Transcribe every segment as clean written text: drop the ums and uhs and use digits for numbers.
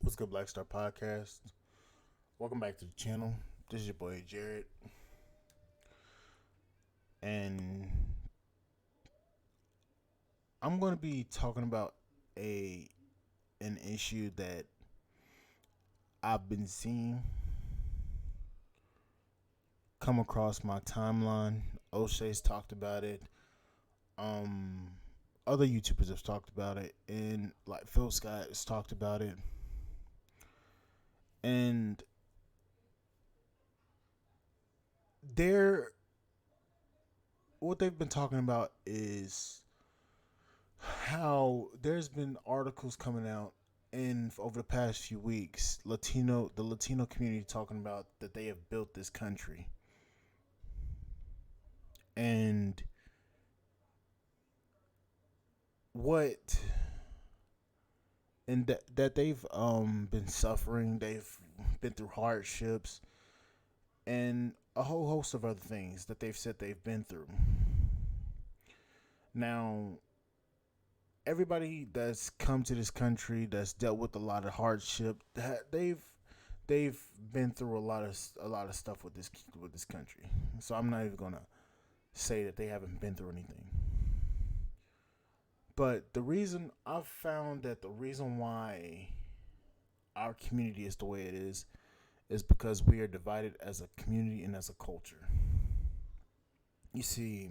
What's good, Black Star Podcast? Welcome back to the channel. This is your boy Jared, and I'm going to be talking about a an issue that I've been seeing come across my timeline. O'Shea's talked about it. Um, Other YouTubers have talked about it, and like Phil Scott has talked about it, and they're what they've been talking about is how there's been articles coming out in over the past few weeks, the Latino community talking about that they have built this country, and what and that they've been suffering, they've been through hardships and a whole host of other things that they've said they've been through. Now, everybody that's come to this country that's dealt with a lot of hardship, that they've been through a lot of stuff with this country. So I'm not even gonna say that they haven't been through anything. But I've found that the reason why our community is the way it is because we are divided as a community and as a culture. You see,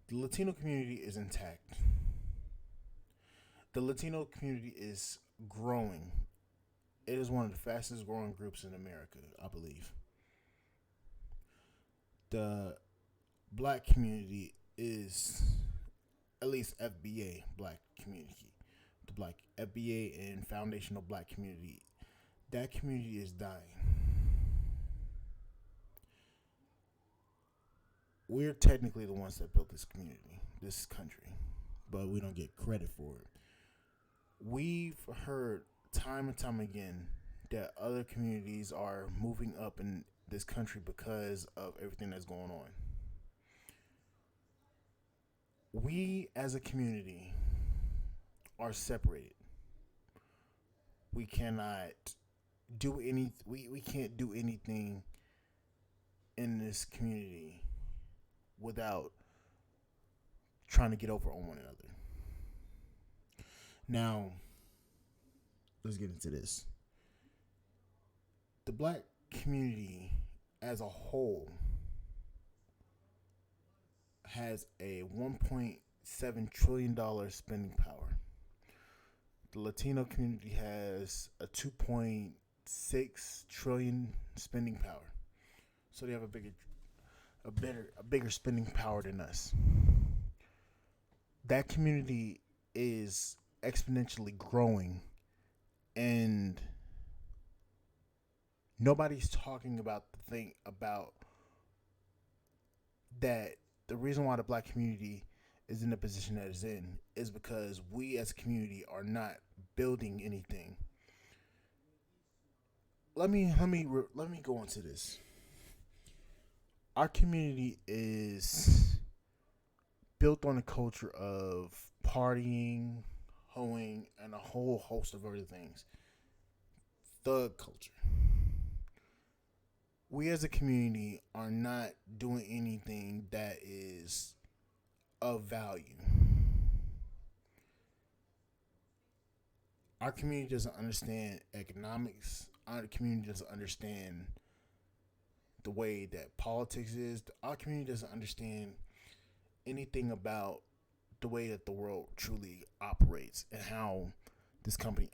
the Latino community is intact. The Latino community is growing. It is one of the fastest growing groups in America, I believe. The black community is, at least FBA black community, the black FBA and foundational black community, that community is dying. We're technically the ones that built this community, this country, but we don't get credit for it. We've heard time and time again that other communities are moving up in this country because of everything that's going on. We as a community are separated. We cannot we can't do anything in this community without trying to get over on one another. Now, let's get into this. The black community as a whole has a $1.7 trillion spending power. The Latino community has a 2.6 trillion spending power. So they have a bigger spending power than us. That community is exponentially growing, and nobody's talking about the thing about that. The reason why the black community is in the position that it's in is because we as a community are not building anything. Let me go into this. Our community is built on a culture of partying, hoeing, and a whole host of other things. Thug culture. We as a community are not doing anything that is of value. Our community doesn't understand economics. Our community doesn't understand the way that politics is. Our community doesn't understand anything about the way that the world truly operates and how this country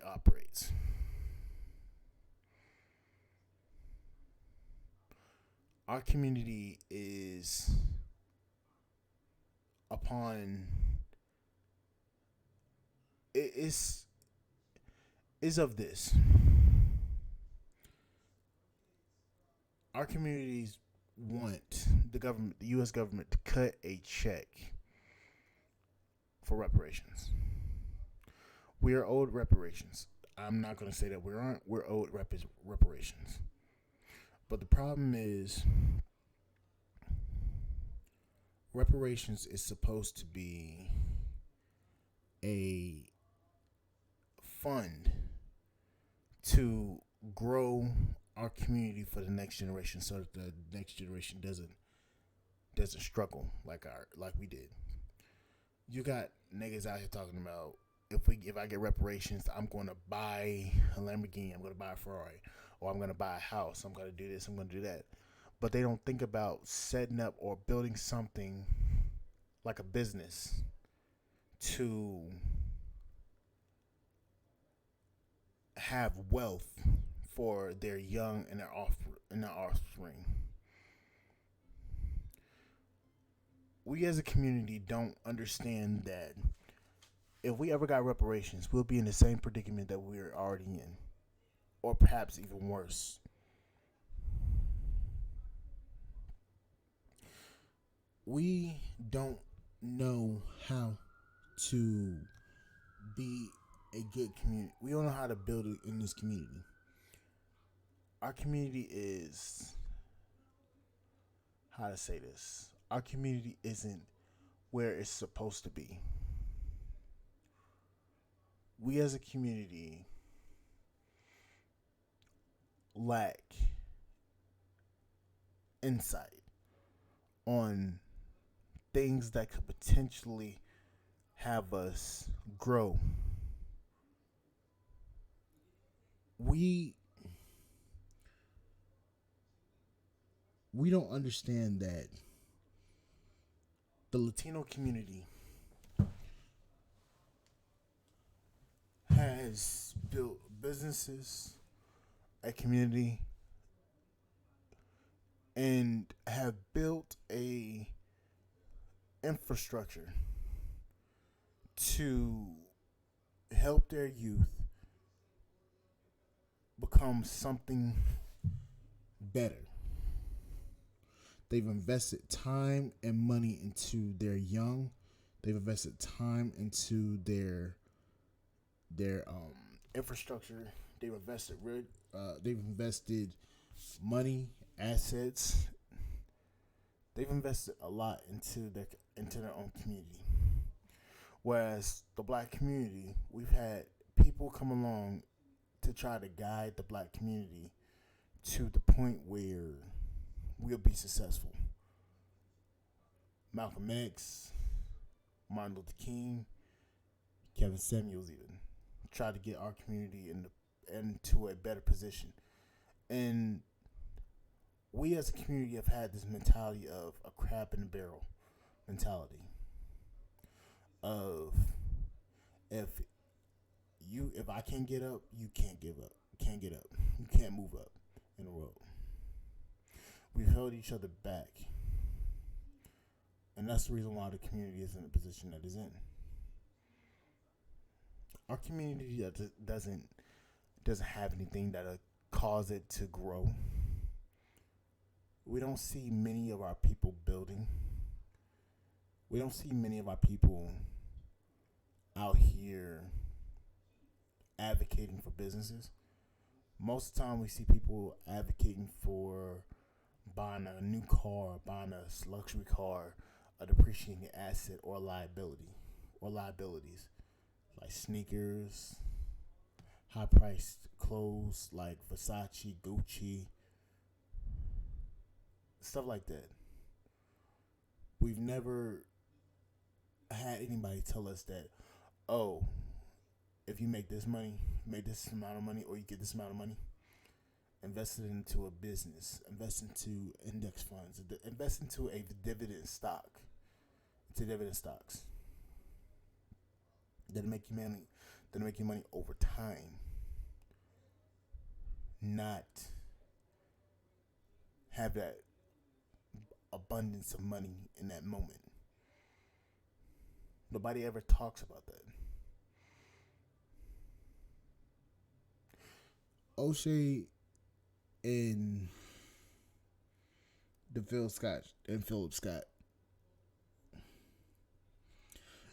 operates. Our community upon it is of this. Our communities want the U.S. government, to cut a check for reparations. We are owed reparations. I'm not going to say that we aren't. We're owed reparations. But the problem is, reparations is supposed to be a fund to grow our community for the next generation, so that the next generation doesn't struggle like we did. You got niggas out here talking about, if I get reparations, I'm going to buy a Lamborghini, I'm going to buy a Ferrari, or I'm going to buy a house, I'm going to do this, I'm going to do that. But they don't think about setting up or building something like a business to have wealth for their young and their offspring. We as a community don't understand that if we ever got reparations, we'll be in the same predicament that we're already in, or perhaps even worse. We don't know how to be a good community. We don't know how to build it in this community. Our community is, how to say this? Our community isn't where it's supposed to be. We as a community lack insight on things that could potentially have us grow. We we don't understand that the Latino community has built businesses, a community, and have built a infrastructure to help their youth become something better. They've invested time and money into their young. They've invested time into their infrastructure. They've invested money, assets. They've invested a lot into their own community. Whereas the black community, we've had people come along to try to guide the black community to the point where we'll be successful. Malcolm X, Martin Luther King, Kevin Samuels even tried to get our community into a better position. And we as a community have had this mentality of a crab in a barrel mentality of, if if I can't get up, you can't give up. Can't get up. You can't move up in the world. We've held each other back. And that's the reason why the community is in the position that it's in. Our community doesn't have anything that'll cause it to grow. We don't see many of our people building. We don't see many of our people out here advocating for businesses. Most of the time, we see people advocating for buying a new car, buying a luxury car, a depreciating asset, or liabilities like sneakers, high priced clothes like Versace, Gucci, stuff like that. We've never had anybody tell us that, oh, if you make this amount of money, or you get this amount of money, invest it into a business, invest into index funds, invest into a dividend stock, into dividend stocks that'll make you money, that'll make you money over time, not have that abundance of money in that moment. Nobody ever talks about that. O'Shea and Philip Scott,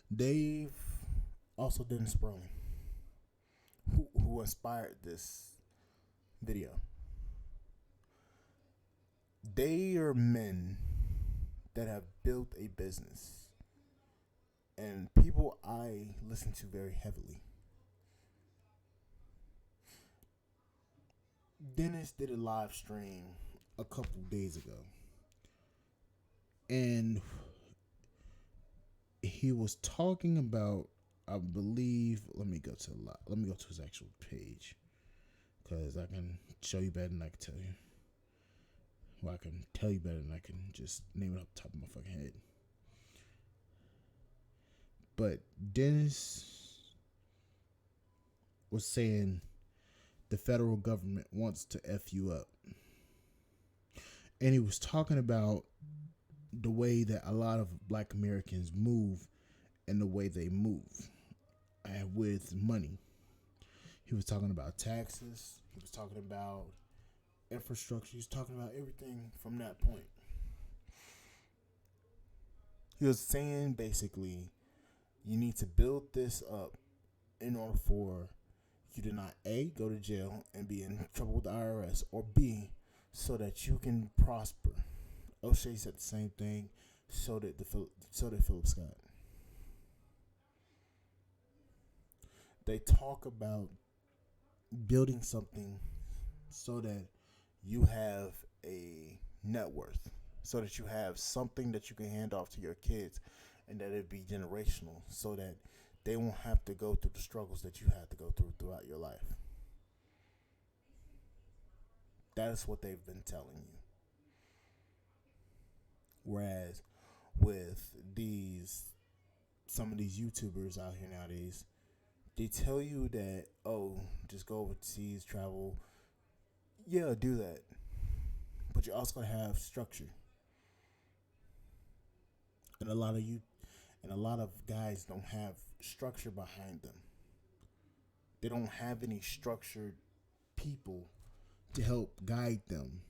they've also Dennis Sperling, who inspired this video. They are men that have built a business, and people I listen to very heavily. Dennis did a live stream a couple days ago, and he was talking about, I believe. Let me go to his actual page, because I can show you better than I can tell you. Well, I can tell you better than I can just name it off the top of my fucking head. But Dennis was saying the federal government wants to F you up. And he was talking about the way that a lot of black Americans move and the way they move with money. He was talking about taxes. He was talking about infrastructure. He was talking about everything from that point. He was saying basically, you need to build this up in order for you to not A, go to jail and be in trouble with the IRS, or B, so that you can prosper. O'Shea said the same thing. So did Philip Scott. They talk about building something so that you have a net worth, so that you have something that you can hand off to your kids, and that it be generational, so that they won't have to go through the struggles that you had to go through throughout your life. That's what they've been telling you. Whereas with some of these YouTubers out here nowadays, they tell you that, oh, just go overseas, travel. Yeah, do that. But you're also gonna have structure. And a lot of guys don't have structure behind them. They don't have any structured people to help guide them,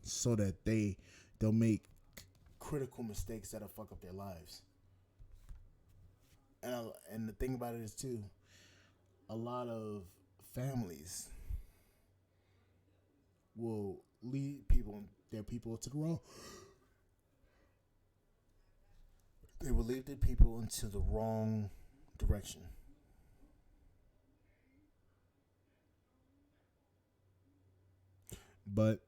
so that they'll make critical mistakes that'll fuck up their lives. And the thing about it is too, a lot of families will lead their people to the wrong. They will lead their people into the wrong direction. But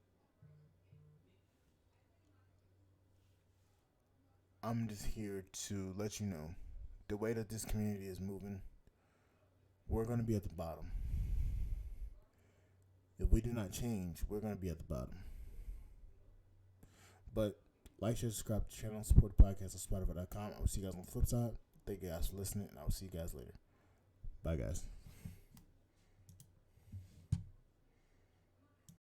I'm just here to let you know, the way that this community is moving, we're going to be at the bottom. If we do not change, we're going to be at the bottom. But like, share, subscribe to the channel, support the podcast on Spotify.com. I will see you guys on the flip side. Thank you guys for listening, and I will see you guys later. Bye, guys.